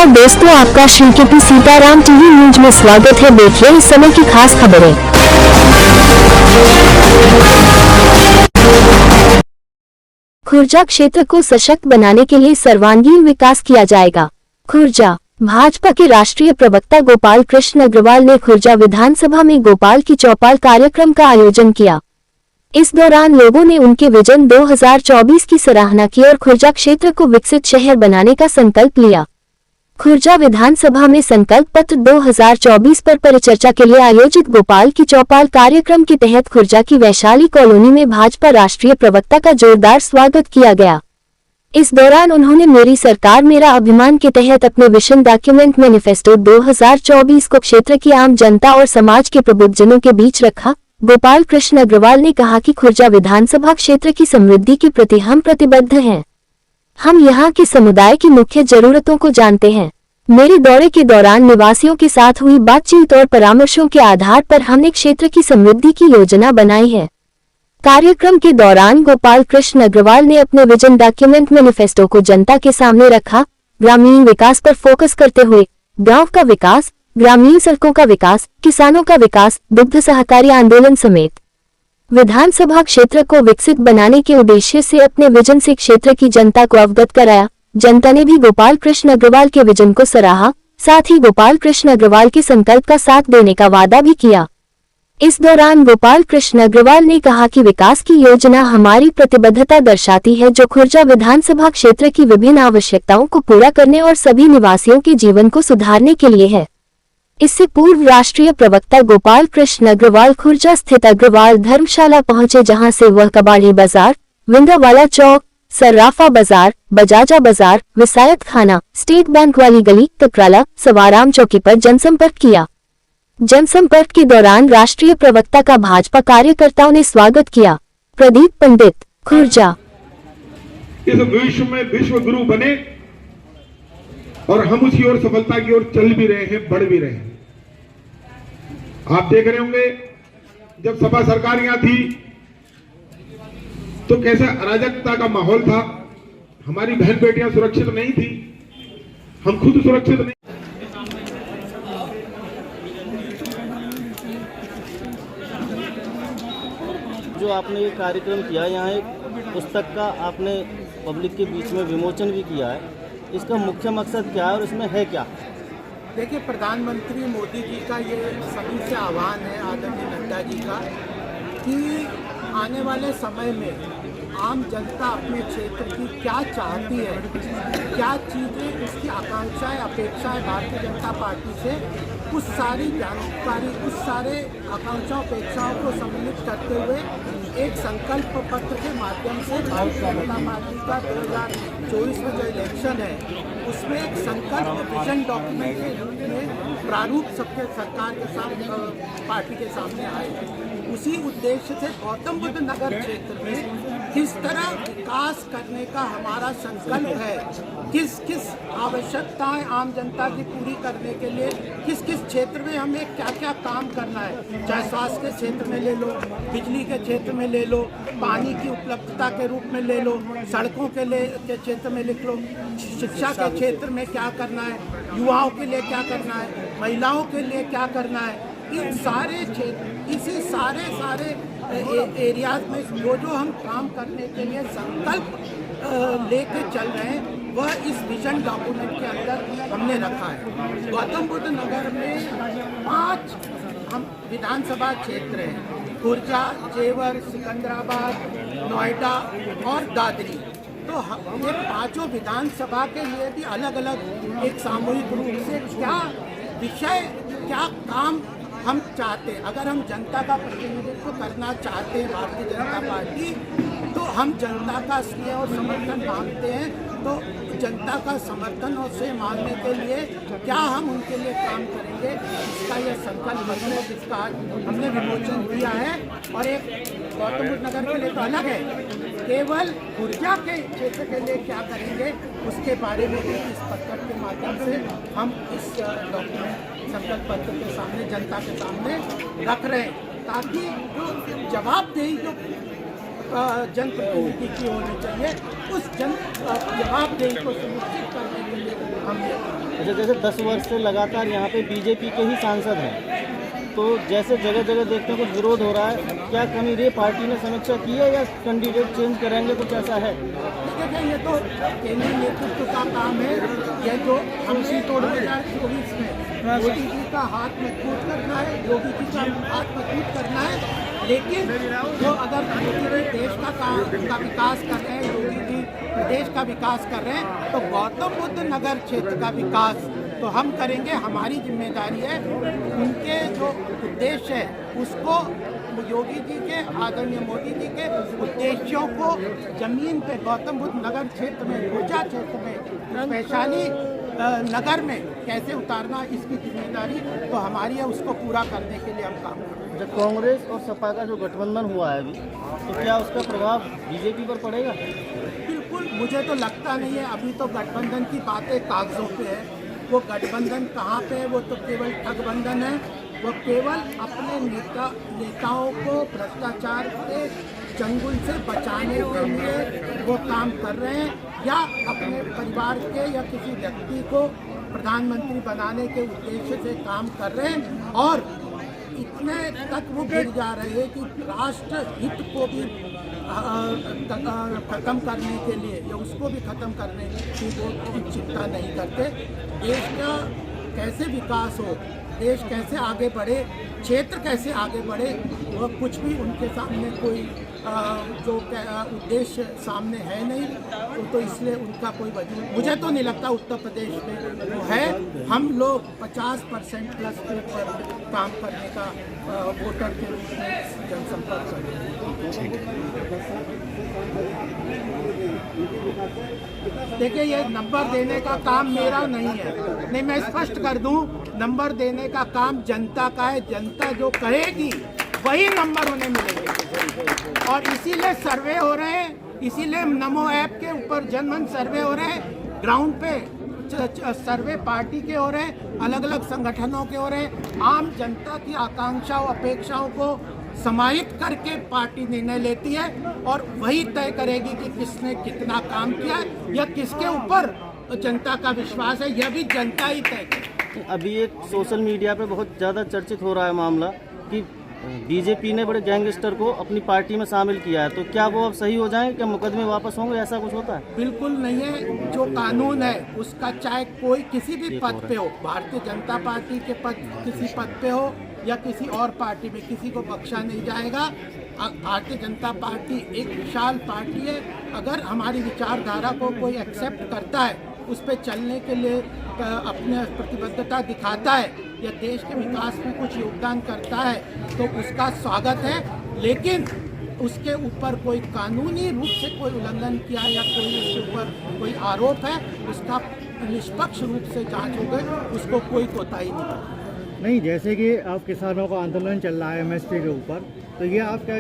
नमस्कार दोस्तों, आपका श्री के सीताराम टीवी न्यूज में स्वागत है। देखिए इस समय की खास खबरें। खुर्जा क्षेत्र को सशक्त बनाने के लिए सर्वांगीण विकास किया जाएगा। खुर्जा भाजपा के राष्ट्रीय प्रवक्ता गोपाल कृष्ण अग्रवाल ने खुर्जा विधानसभा में गोपाल की चौपाल कार्यक्रम का आयोजन किया। इस दौरान लोगों ने उनके विजन 2024 की सराहना की और खुर्जा क्षेत्र को विकसित शहर बनाने का संकल्प लिया। खुर्जा विधानसभा में संकल्प पत्र 2024 पर परिचर्चा के लिए आयोजित गोपाल की चौपाल कार्यक्रम के तहत खुर्जा की वैशाली कॉलोनी में भाजपा राष्ट्रीय प्रवक्ता का जोरदार स्वागत किया गया। इस दौरान उन्होंने मेरी सरकार मेरा अभिमान के तहत अपने विजन डॉक्यूमेंट मैनिफेस्टो 2024 को क्षेत्र की आम जनता और समाज के प्रबुद्धजनों के बीच रखा। गोपाल कृष्ण अग्रवाल ने कहा कि खुर्जा विधानसभा क्षेत्र की समृद्धि के प्रति हम प्रतिबद्ध हैं। हम यहाँ के समुदाय की मुख्य जरूरतों को जानते हैं। मेरे दौरे के दौरान निवासियों के साथ हुई बातचीत और परामर्शों के आधार पर हमने क्षेत्र की समृद्धि की योजना बनाई है। कार्यक्रम के दौरान गोपाल कृष्ण अग्रवाल ने अपने विजन डॉक्यूमेंट मैनिफेस्टो को जनता के सामने रखा। ग्रामीण विकास पर फोकस करते हुए गांव का विकास, ग्रामीण सड़कों का विकास, किसानों का विकास, दुग्ध सहकारी आंदोलन समेत विधानसभा क्षेत्र को विकसित बनाने के उद्देश्य से अपने विजन से क्षेत्र की जनता को अवगत कराया। जनता ने भी गोपाल कृष्ण अग्रवाल के विजन को सराहा, साथ ही गोपाल कृष्ण अग्रवाल के संकल्प का साथ देने का वादा भी किया। इस दौरान गोपाल कृष्ण अग्रवाल ने कहा कि विकास की योजना हमारी प्रतिबद्धता दर्शाती है, जो खुर्जा विधानसभा क्षेत्र की विभिन्न आवश्यकताओं को पूरा करने और सभी निवासियों के जीवन को सुधारने के लिए है। इससे पूर्व राष्ट्रीय प्रवक्ता गोपाल कृष्ण अग्रवाल खुर्जा स्थित अग्रवाल धर्मशाला पहुंचे, जहां से वह कबाड़ी बाजार, विंध्यावाला चौक, सर्राफा बाजार, बजाजा बाजार, विसायत खाना, स्टेट बैंक वाली गली, ककराला, सवाराम चौकी पर जनसंपर्क किया। जनसंपर्क के दौरान राष्ट्रीय प्रवक्ता का भाजपा कार्यकर्ताओं ने स्वागत किया। प्रदीप पंडित, खुर्जा। इस विश्व में विश्व गुरु बने और हम उसी ओर सफलता की ओर चल भी रहे हैं, बढ़ भी रहे हैं। आप देख रहे होंगे जब सपा सरकार यहां थी तो कैसा अराजकता का माहौल था। हमारी बहन बेटियां सुरक्षित नहीं थी, हम खुद सुरक्षित नहीं। जो आपने ये कार्यक्रम किया, यहाँ एक पुस्तक का आपने पब्लिक के बीच में विमोचन भी किया है, इसका मुख्य मकसद क्या है और इसमें है क्या? देखिए, प्रधानमंत्री मोदी जी का ये सभी से आह्वान है, आदरणीय नड्डा जी का, कि आने वाले समय में आम जनता अपने क्षेत्र की क्या चाहती है, क्या चीज़ें उसकी आकांक्षाएं, अपेक्षाएं भारतीय जनता पार्टी से, उस सारी जानकारी, उस सारे आकांक्षाओं अपेक्षाओं को सम्मिलित करते हुए एक संकल्प पत्र के माध्यम से भारतीय जनता पार्टी का 2024 में जो इलेक्शन है उसमें एक संकल्प विजन डॉक्यूमेंट के रूप में प्रारूप सबके सरकार के सामने, पार्टी के सामने आए। उसी उद्देश्य से गौतम बुद्ध नगर क्षेत्र में किस तरह विकास करने का हमारा संकल्प है, किस किस आवश्यकताएं आम जनता की पूरी करने के लिए किस किस क्षेत्र में हमें क्या क्या काम करना है, चाहे स्वास्थ्य के क्षेत्र में ले लो, बिजली के क्षेत्र में ले लो, पानी की उपलब्धता के रूप में ले लो, सड़कों के क्षेत्र में लिख लो, शिक्षा के क्षेत्र में क्या करना है, युवाओं के लिए क्या करना है, महिलाओं के लिए क्या करना है। इन सारे क्षेत्र, इसी सारे एरियाज में जो हम काम करने के लिए संकल्प लेके चल रहे हैं, वह इस विजन डॉक्यूमेंट के अंदर हमने रखा है। गौतम बुद्ध नगर में 5 हम विधानसभा क्षेत्र हैं, खुर्जा, जेवर, सिकंदराबाद, नोएडा और दादरी। तो ये 5 विधानसभा के लिए भी अलग अलग एक सामूहिक रूप से क्या विषय, क्या काम हम चाहते हैं। अगर हम जनता का प्रतिनिधित्व करना चाहते हैं भारतीय जनता पार्टी, तो हम जनता का स्नेह और समर्थन मांगते हैं। तो जनता का समर्थन और स्नेह मांगने के लिए क्या हम उनके लिए काम करेंगे, इसका यह संकल्प है जिसका आज हमने विमोचन किया है। और एक गौतम बुद्ध नगर के लिए तो अलग है, केवल खुर्जा के क्षेत्र के लिए क्या करेंगे उसके बारे में भी इस पत्र के माध्यम से हम इस डॉक्यूमेंट संकल्प पत्र के सामने, जनता के सामने रख रहे हैं, ताकि जो जवाबदेही जो जनप्रतिनिधि की होनी चाहिए, उस जवाबदेही को सुनिश्चित करने के लिए हम ये करेंगे। अच्छा, जैसे 10 वर्ष से लगातार यहाँ पे बीजेपी के ही सांसद हैं, तो जैसे जगह जगह देखने को विरोध हो रहा है, क्या कमी रही पार्टी ने समीक्षा की है या कैंडिडेट चेंज करेंगे, कुछ ऐसा है? देखिए, ये तो केंद्रीय नेतृत्व का काम है। ये जो हम सीटों 2024 में मोदी जी का हाथ मजबूत करना है, योगी जी का हाथ मजबूत करना है। लेकिन जो अगर मोदी जी देश का विकास कर रहे हैं, योगी जी प्रदेश का विकास कर रहे हैं, तो गौतम बुद्ध नगर क्षेत्र का विकास तो हम करेंगे। हमारी जिम्मेदारी है उनके जो उद्देश्य है उसको, योगी जी के, आदरणीय मोदी जी के उद्देश्यों को जमीन पे गौतम बुद्ध नगर क्षेत्र में, ऊर्जा क्षेत्र में, वैशाली नगर में कैसे उतारना, इसकी जिम्मेदारी तो हमारी है। उसको पूरा करने के लिए हम काम करेंगे। जब कांग्रेस और सपा का जो गठबंधन हुआ है अभी, तो क्या उसका प्रभाव बीजेपी पर पड़ेगा? बिल्कुल, मुझे तो लगता नहीं है। अभी तो गठबंधन की बातें कागजों पे है। वो गठबंधन कहाँ पे है? वो तो केवल ठगबंधन है। वो केवल अपने नेताओं को भ्रष्टाचार के चंगुल से बचाने के लिए वो काम कर रहे हैं, या अपने परिवार के या किसी व्यक्ति को प्रधानमंत्री बनाने के उद्देश्य से काम कर रहे हैं। और इतने तक वो गिर जा रहे हैं कि राष्ट्र हित को भी खत्म करने के लिए, या उसको भी खत्म करने की वो चिंता नहीं करते। देश का कैसे विकास हो, देश कैसे आगे बढ़े, क्षेत्र कैसे आगे बढ़े, वह कुछ भी उनके सामने कोई जो उद्देश्य सामने है नहीं। तो इसलिए उनका कोई वजूद मुझे तो नहीं लगता उत्तर प्रदेश में वो है। हम लोग 50% प्लस के ऊपर काम करने का वोटर के रूप में जनसंपर्क कर रहे हैं। देखिए, ये नंबर देने का काम मेरा नहीं है। नहीं, मैं स्पष्ट कर दूं, नंबर देने का काम जनता का है। जनता जो कहेगी वही नंबर उन्हें मिलेंगे। और इसीलिए सर्वे हो रहे हैं, इसीलिए नमो ऐप के ऊपर जनमन सर्वे हो रहे हैं, ग्राउंड पे सर्वे पार्टी के हो रहे हैं, अलग अलग संगठनों के हो रहे हैं। आम जनता की आकांक्षाओं, अपेक्षाओं को समाहित करके पार्टी निर्णय लेती है, और वही तय करेगी कि किसने कितना काम किया या किसके ऊपर जनता का विश्वास है। यह भी जनता ही तय करेगी। अभी एक सोशल मीडिया पे बहुत ज़्यादा चर्चित हो रहा है मामला कि बीजेपी ने बड़े गैंगस्टर को अपनी पार्टी में शामिल किया है, तो क्या वो अब सही हो जाएंगे? क्या मुकदमे वापस होंगे? ऐसा कुछ होता है? बिल्कुल नहीं है। जो कानून है उसका, चाहे कोई किसी भी पद पे हो, भारतीय जनता पार्टी के पद किसी पद पे हो या किसी और पार्टी में, किसी को बख्शा नहीं जाएगा। भारतीय जनता पार्टी एक विशाल पार्टी है। अगर हमारी विचारधारा को कोई एक्सेप्ट करता है, उस पर चलने के लिए अपने प्रतिबद्धता दिखाता है या देश के विकास में कुछ योगदान करता है, तो उसका स्वागत है। लेकिन उसके ऊपर कोई कानूनी रूप से कोई उल्लंघन किया या कोई उसके ऊपर कोई आरोप है, उसका निष्पक्ष रूप से जांच हो गई, उसको कोई कोताही नहीं। नहीं, जैसे कि अब किसानों का आंदोलन चल रहा है एमएसपी के ऊपर, तो ये आप क्या